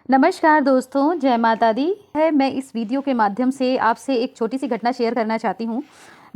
नमस्कार दोस्तों, जय माता दी है। मैं इस वीडियो के माध्यम से आपसे एक छोटी सी घटना शेयर करना चाहती हूँ।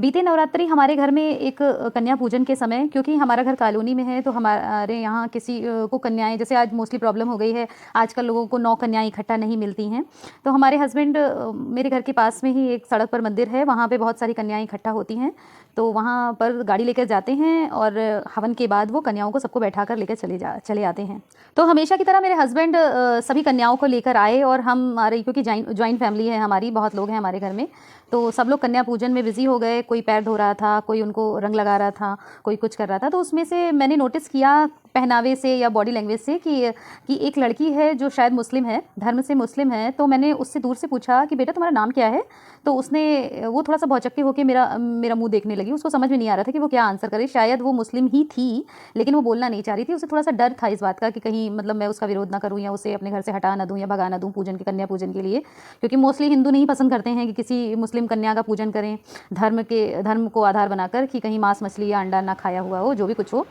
बीते नवरात्रि हमारे घर में एक कन्या पूजन के समय, क्योंकि हमारा घर कॉलोनी में है तो हमारे यहाँ किसी को कन्याएं, जैसे आज मोस्टली प्रॉब्लम हो गई है, आजकल लोगों को 9 कन्याएं इकट्ठा नहीं मिलती हैं। तो हमारे हस्बैंड, मेरे घर के पास में ही एक सड़क पर मंदिर है, वहाँ पे बहुत सारी कन्याएं इकट्ठा होती हैं। तो वहाँ पर गाड़ी लेकर जाते हैं और हवन के बाद वो कन्याओं को सबको बैठा कर लेकर चले आते हैं। तो हमेशा की तरह मेरे हस्बैंड सभी कन्याओं को लेकर आए और हमारी, क्योंकि जॉइंट फैमिली है हमारी, बहुत लोग हैं हमारे घर में, तो सब लोग कन्या पूजन में बिजी हो गए। कोई पैर धो रहा था, कोई उनको रंग लगा रहा था, कोई कुछ कर रहा था। तो उसमें से मैंने नोटिस किया पहनावे से या बॉडी लैंग्वेज से कि एक लड़की है जो शायद मुस्लिम है, धर्म से मुस्लिम है। तो मैंने उससे दूर से पूछा कि बेटा तुम्हारा नाम क्या है। तो वो थोड़ा सा भौचक्की होकर मेरा मुंह देखने लगी। उसको समझ में नहीं आ रहा था कि वो क्या आंसर करे। शायद वो मुस्लिम ही थी, लेकिन वो बोलना नहीं चाह रही थी। उसे थोड़ा सा डर था इस बात का कि कहीं मतलब मैं उसका विरोध ना करूँ या उसे अपने घर से हटा ना दूँ या भगा ना दूँ कन्या पूजन के लिए, क्योंकि मोस्टली हिंदू नहीं पसंद करते हैं कि किसी मुस्लिम कन्या का पूजन करें धर्म को आधार बनाकर, कि कहीं मांस मछली या अंडा ना खाया हुआ हो, जो भी कुछ हो।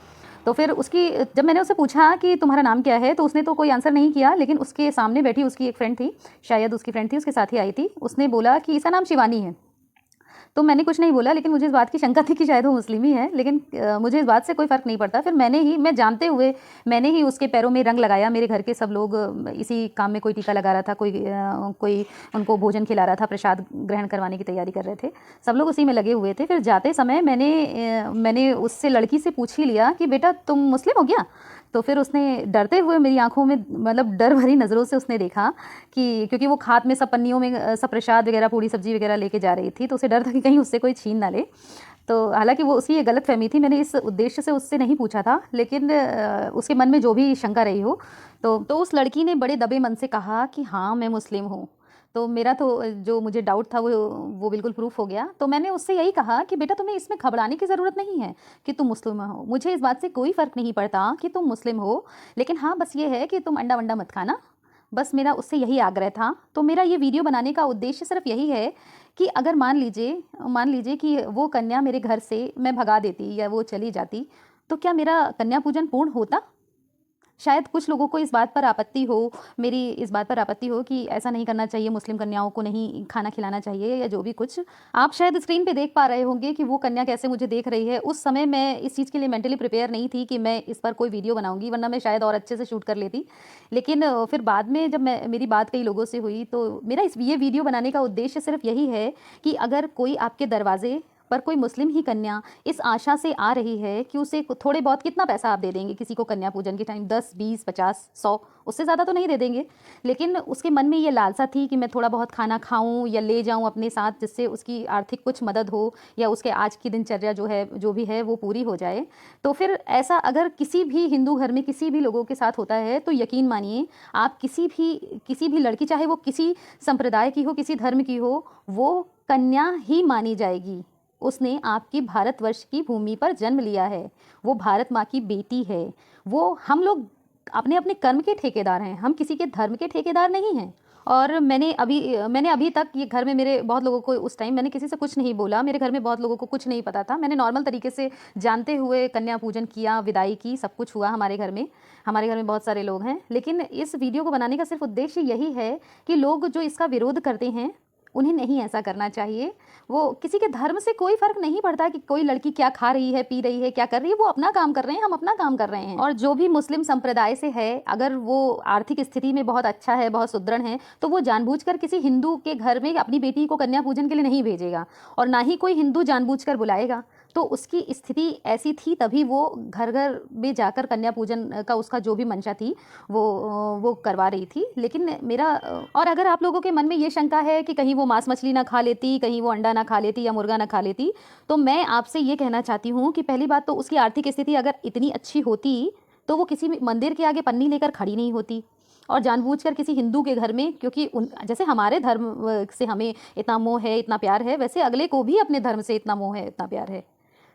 तो फिर जब मैंने उससे पूछा कि तुम्हारा नाम क्या है, तो उसने तो कोई आंसर नहीं किया, लेकिन उसके सामने बैठी उसकी एक फ्रेंड थी, शायद उसकी फ्रेंड थी, उसके साथ ही आई थी। उसने बोला कि इसका नाम शिवानी है। तो मैंने कुछ नहीं बोला, लेकिन मुझे इस बात की शंका थी कि शायद वो मुस्लिम ही है, लेकिन मुझे इस बात से कोई फ़र्क नहीं पड़ता। फिर मैं जानते हुए मैंने ही उसके पैरों में रंग लगाया। मेरे घर के सब लोग इसी काम में, कोई टीका लगा रहा था, कोई उनको भोजन खिला रहा था, प्रसाद ग्रहण करवाने की तैयारी कर रहे थे, सब लोग उसी में लगे हुए थे। फिर जाते समय मैंने उससे लड़की से पूछ ही लिया कि बेटा तुम मुस्लिम हो क्या। तो फिर उसने डरते हुए मेरी आंखों में, मतलब डर भरी नज़रों से उसने देखा कि, क्योंकि वो खात में सब पन्नियों में सब प्रसाद वगैरह, पूड़ी सब्जी वगैरह लेके जा रही थी, तो उसे डर था कि कहीं उससे कोई छीन ना ले। तो हालांकि वो उसकी ये गलत फहमी थी, मैंने इस उद्देश्य से उससे नहीं पूछा था, लेकिन उसके मन में जो भी शंका रही हो, तो उस लड़की ने बड़े दबे मन से कहा कि हाँ मैं मुस्लिम हूँ। तो मेरा तो जो मुझे डाउट था वो बिल्कुल प्रूफ हो गया। तो मैंने उससे यही कहा कि बेटा तुम्हें इसमें घबराने की ज़रूरत नहीं है कि तुम मुस्लिम हो। मुझे इस बात से कोई फ़र्क नहीं पड़ता कि तुम मुस्लिम हो, लेकिन हाँ बस ये है कि तुम अंडा वंडा मत खाना। बस मेरा उससे यही आग्रह था। तो मेरा ये वीडियो बनाने का उद्देश्य सिर्फ यही है कि अगर मान लीजिए कि वो कन्या मेरे घर से मैं भगा देती या वो चली जाती, तो क्या मेरा कन्या पूजन पूर्ण होता? शायद कुछ लोगों को इस बात पर आपत्ति हो, मेरी इस बात पर आपत्ति हो कि ऐसा नहीं करना चाहिए, मुस्लिम कन्याओं को नहीं खाना खिलाना चाहिए या जो भी कुछ। आप शायद स्क्रीन पे देख पा रहे होंगे कि वो कन्या कैसे मुझे देख रही है। उस समय मैं इस चीज़ के लिए मेंटली प्रिपेयर नहीं थी कि मैं इस पर कोई वीडियो बनाऊंगी, वरना मैं शायद और अच्छे से शूट कर लेती। लेकिन फिर बाद में जब मेरी बात कई लोगों से हुई, तो मेरा ये वीडियो बनाने का उद्देश्य सिर्फ यही है कि अगर कोई आपके दरवाजे पर कोई मुस्लिम ही कन्या इस आशा से आ रही है कि उसे थोड़े बहुत, कितना पैसा आप दे देंगे किसी को कन्या पूजन के टाइम, 10 20 50 100, उससे ज़्यादा तो नहीं दे देंगे। लेकिन उसके मन में ये लालसा थी कि मैं थोड़ा बहुत खाना खाऊं या ले जाऊं अपने साथ, जिससे उसकी आर्थिक कुछ मदद हो या उसके आज की दिनचर्या जो भी है वो पूरी हो जाए। तो फिर ऐसा अगर किसी भी हिंदू घर में किसी भी लोगों के साथ होता है, तो यकीन मानिए आप किसी भी लड़की, चाहे वो किसी संप्रदाय की हो, किसी धर्म की हो, वो कन्या ही मानी जाएगी। उसने आपकी भारतवर्ष की भूमि पर जन्म लिया है, वो भारत माँ की बेटी है। हम लोग अपने अपने कर्म के ठेकेदार हैं, हम किसी के धर्म के ठेकेदार नहीं हैं। और मैंने अभी तक ये घर में मेरे बहुत लोगों को, उस टाइम मैंने किसी से कुछ नहीं बोला, मेरे घर में बहुत लोगों को कुछ नहीं पता था। मैंने नॉर्मल तरीके से जानते हुए कन्या पूजन किया, विदाई की, सब कुछ हुआ हमारे घर में। हमारे घर में बहुत सारे लोग हैं। लेकिन इस वीडियो को बनाने का सिर्फ उद्देश्य यही है कि लोग जो इसका विरोध करते हैं, उन्हें नहीं ऐसा करना चाहिए। वो किसी के धर्म से कोई फर्क नहीं पड़ता कि कोई लड़की क्या खा रही है, पी रही है, क्या कर रही है, वो अपना काम कर रहे हैं, हम अपना काम कर रहे हैं। और जो भी मुस्लिम संप्रदाय से है, अगर वो आर्थिक स्थिति में बहुत अच्छा है, बहुत सुदृढ़ है, तो वो जानबूझकर किसी हिंदू के घर में अपनी बेटी को कन्या पूजन के लिए नहीं भेजेगा, और ना ही कोई हिंदू जानबूझकर बुलाएगा। तो उसकी स्थिति ऐसी थी, तभी वो घर घर में जाकर कन्या पूजन का उसका जो भी मंशा थी वो करवा रही थी। लेकिन और अगर आप लोगों के मन में ये शंका है कि कहीं वो मांस मछली ना खा लेती, कहीं वो अंडा ना खा लेती या मुर्गा ना खा लेती, तो मैं आपसे ये कहना चाहती हूँ कि पहली बात तो उसकी आर्थिक स्थिति अगर इतनी अच्छी होती, तो वो किसी मंदिर के आगे पन्नी लेकर खड़ी नहीं होती और जानबूझकर किसी हिंदू के घर में, क्योंकि जैसे हमारे धर्म से हमें इतना मोह है, इतना प्यार है, वैसे अगले को भी अपने धर्म से इतना मोह है, इतना प्यार है।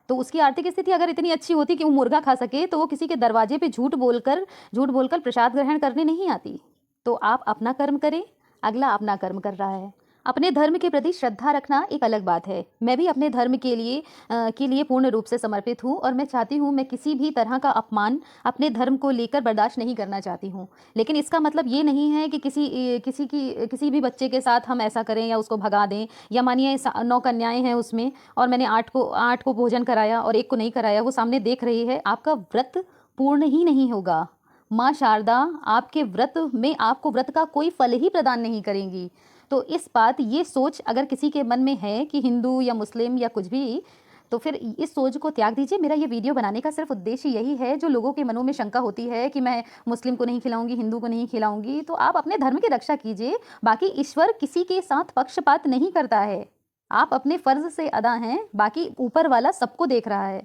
तो उसकी आर्थिक स्थिति अगर इतनी अच्छी होती कि वो मुर्गा खा सके, तो वो किसी के दरवाजे पे झूठ बोलकर प्रसाद ग्रहण करने नहीं आती। तो आप अपना कर्म करें, अगला अपना कर्म कर रहा है। अपने धर्म के प्रति श्रद्धा रखना एक अलग बात है। मैं भी अपने धर्म के लिए पूर्ण रूप से समर्पित हूँ और मैं चाहती हूँ, मैं किसी भी तरह का अपमान अपने धर्म को लेकर बर्दाश्त नहीं करना चाहती हूँ। लेकिन इसका मतलब ये नहीं है कि किसी भी बच्चे के साथ हम ऐसा करें या उसको भगा दें, या मानिए 9 कन्याएं हैं उसमें और मैंने 8 को भोजन कराया और 1 को नहीं कराया, वो सामने देख रही है, आपका व्रत पूर्ण ही नहीं होगा। माँ शारदा आपके व्रत में आपको व्रत का कोई फल ही प्रदान नहीं करेंगी। तो ये सोच अगर किसी के मन में है कि हिंदू या मुस्लिम या कुछ भी, तो फिर इस सोच को त्याग दीजिए। मेरा ये वीडियो बनाने का सिर्फ उद्देश्य यही है, जो लोगों के मनों में शंका होती है कि मैं मुस्लिम को नहीं खिलाऊंगी, हिंदू को नहीं खिलाऊंगी, तो आप अपने धर्म की रक्षा कीजिए। बाकी ईश्वर किसी के साथ पक्षपात नहीं करता है। आप अपने फर्ज से अदा हैं, बाकी ऊपर वाला सबको देख रहा है।